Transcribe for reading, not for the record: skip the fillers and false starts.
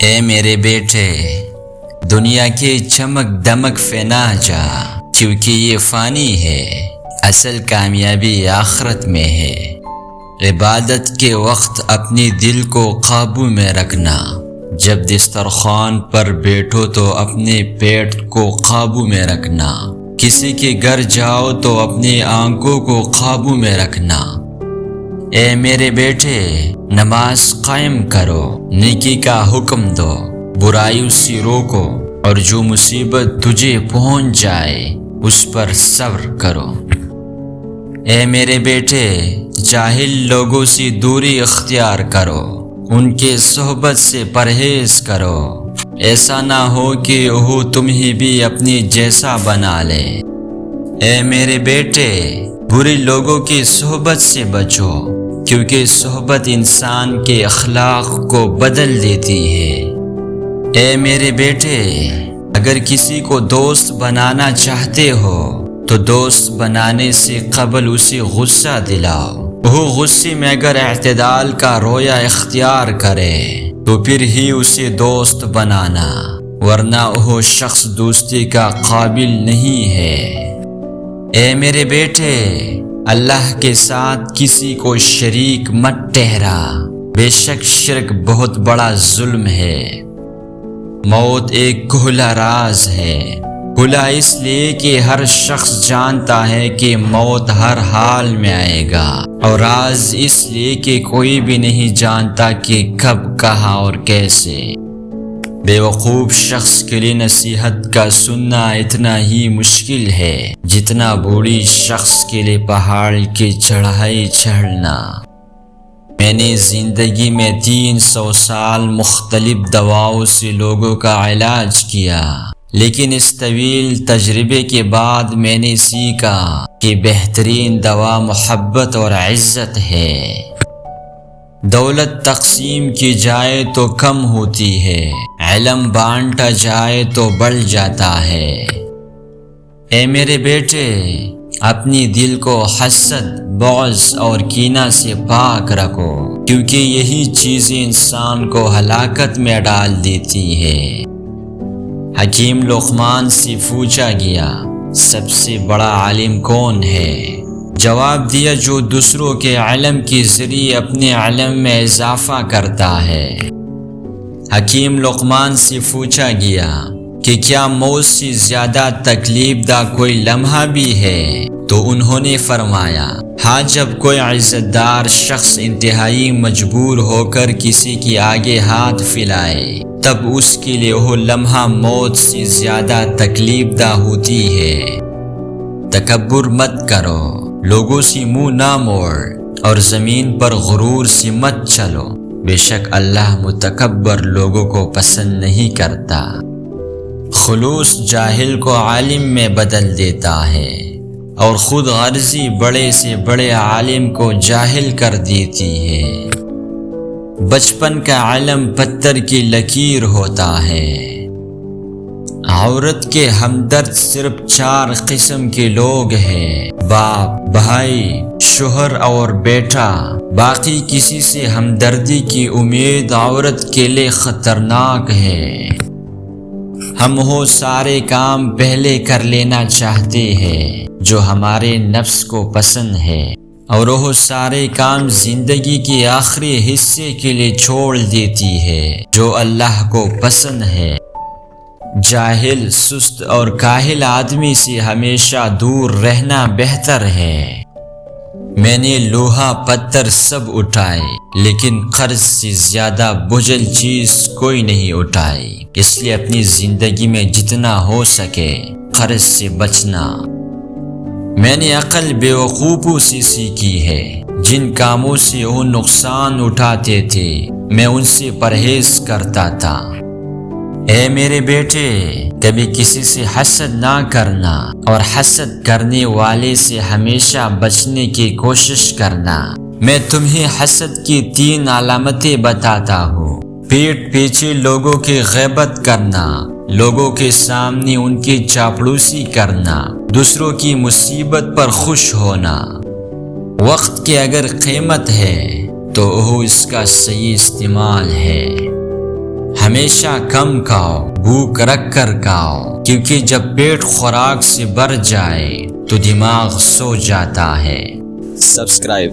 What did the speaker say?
اے میرے بیٹے، دنیا کی چمک دمک پہ نہ جا، کیونکہ یہ فانی ہے، اصل کامیابی آخرت میں ہے۔ عبادت کے وقت اپنی دل کو قابو میں رکھنا، جب دسترخوان پر بیٹھو تو اپنے پیٹ کو قابو میں رکھنا، کسی کے گھر جاؤ تو اپنی آنکھوں کو قابو میں رکھنا۔ اے میرے بیٹے، نماز قائم کرو، نیکی کا حکم دو، برائیوں سے روکو، اور جو مصیبت تجھے پہنچ جائے اس پر صبر کرو۔ اے میرے بیٹے، جاہل لوگوں سے دوری اختیار کرو، ان کے صحبت سے پرہیز کرو، ایسا نہ ہو کہ وہ تمہیں بھی اپنی جیسا بنا لے۔ اے میرے بیٹے، برے لوگوں کی صحبت سے بچو، کیونکہ صحبت انسان کے اخلاق کو بدل دیتی ہے۔ اے میرے بیٹے، اگر کسی کو دوست بنانا چاہتے ہو تو دوست بنانے سے قبل اسے غصہ دلاؤ۔ وہ غصے میں اگر اعتدال کا رویہ اختیار کرے تو پھر ہی اسے دوست بنانا، ورنہ وہ شخص دوستی کا قابل نہیں ہے۔ اے میرے بیٹے، اللہ کے ساتھ کسی کو شریک مت ٹھہرا، بے شک شرک بہت بڑا ظلم ہے۔ موت ایک کھلا راز ہے، کھلا اس لیے کہ ہر شخص جانتا ہے کہ موت ہر حال میں آئے گا، اور راز اس لیے کہ کوئی بھی نہیں جانتا کہ کب، کہاں اور کیسے۔ بے وقوف شخص کے لیے نصیحت کا سننا اتنا ہی مشکل ہے جتنا بوڑھی شخص کے لیے پہاڑ کی چڑھائی چڑھنا۔ میں نے زندگی میں 300 سال مختلف دواؤں سے لوگوں کا علاج کیا، لیکن اس طویل تجربے کے بعد میں نے سیکھا کہ بہترین دوا محبت اور عزت ہے۔ دولت تقسیم کی جائے تو کم ہوتی ہے، علم بانٹا جائے تو بڑھ جاتا ہے۔ اے میرے بیٹے، اپنی دل کو حسد، بغض اور کینہ سے پاک رکھو، کیونکہ یہی چیزیں انسان کو ہلاکت میں ڈال دیتی ہے۔ حکیم لقمان سے پوچھا گیا، سب سے بڑا عالم کون ہے؟ جواب دیا، جو دوسروں کے علم کے ذریعے اپنے علم میں اضافہ کرتا ہے۔ حکیم لقمان سے پوچھا گیا کہ کیا موت سے زیادہ تکلیف دہ کوئی لمحہ بھی ہے؟ تو انہوں نے فرمایا، ہاں، جب کوئی عزت دار شخص انتہائی مجبور ہو کر کسی کے آگے ہاتھ پھیلائے، تب اس کے لیے وہ لمحہ موت سے زیادہ تکلیف دہ ہوتی ہے۔ تکبر مت کرو، لوگوں سے منہ نہ موڑ، اور زمین پر غرور سے مت چلو، بے شک اللہ متکبر لوگوں کو پسند نہیں کرتا۔ خلوص جاہل کو عالم میں بدل دیتا ہے، اور خود غرضی بڑے سے بڑے عالم کو جاہل کر دیتی ہے۔ بچپن کا علم پتھر کی لکیر ہوتا ہے۔ عورت کے ہمدرد صرف 4 قسم کے لوگ ہیں، باپ، بھائی، شوہر اور بیٹا۔ باقی کسی سے ہمدردی کی امید عورت کے لیے خطرناک ہے۔ ہم وہ سارے کام پہلے کر لینا چاہتے ہیں جو ہمارے نفس کو پسند ہے، اور وہ سارے کام زندگی کے آخری حصے کے لیے چھوڑ دیتی ہے جو اللہ کو پسند ہے۔ جاہل، سست اور کاہل آدمی سے ہمیشہ دور رہنا بہتر ہے۔ میں نے لوہا پتھر سب اٹھائے، لیکن قرض سے زیادہ بوجھل چیز کوئی نہیں اٹھائی، اس لیے اپنی زندگی میں جتنا ہو سکے قرض سے بچنا۔ میں نے عقل بے وقوفوں سے سیکھی ہے، جن کاموں سے وہ نقصان اٹھاتے تھے میں ان سے پرہیز کرتا تھا۔ اے میرے بیٹے، کبھی کسی سے حسد نہ کرنا، اور حسد کرنے والے سے ہمیشہ بچنے کی کوشش کرنا۔ میں تمہیں حسد کی 3 علامتیں بتاتا ہوں۔ پیٹھ پیچھے لوگوں کی غیبت کرنا، لوگوں کے سامنے ان کی چاپلوسی کرنا، دوسروں کی مصیبت پر خوش ہونا۔ وقت کی اگر قیمت ہے تو وہ اس کا صحیح استعمال ہے۔ ہمیشہ کم کھاؤ، بھوک رکھ کر کھاؤ، کیونکہ جب پیٹ خوراک سے بھر جائے تو دماغ سو جاتا ہے۔ سبسکرائب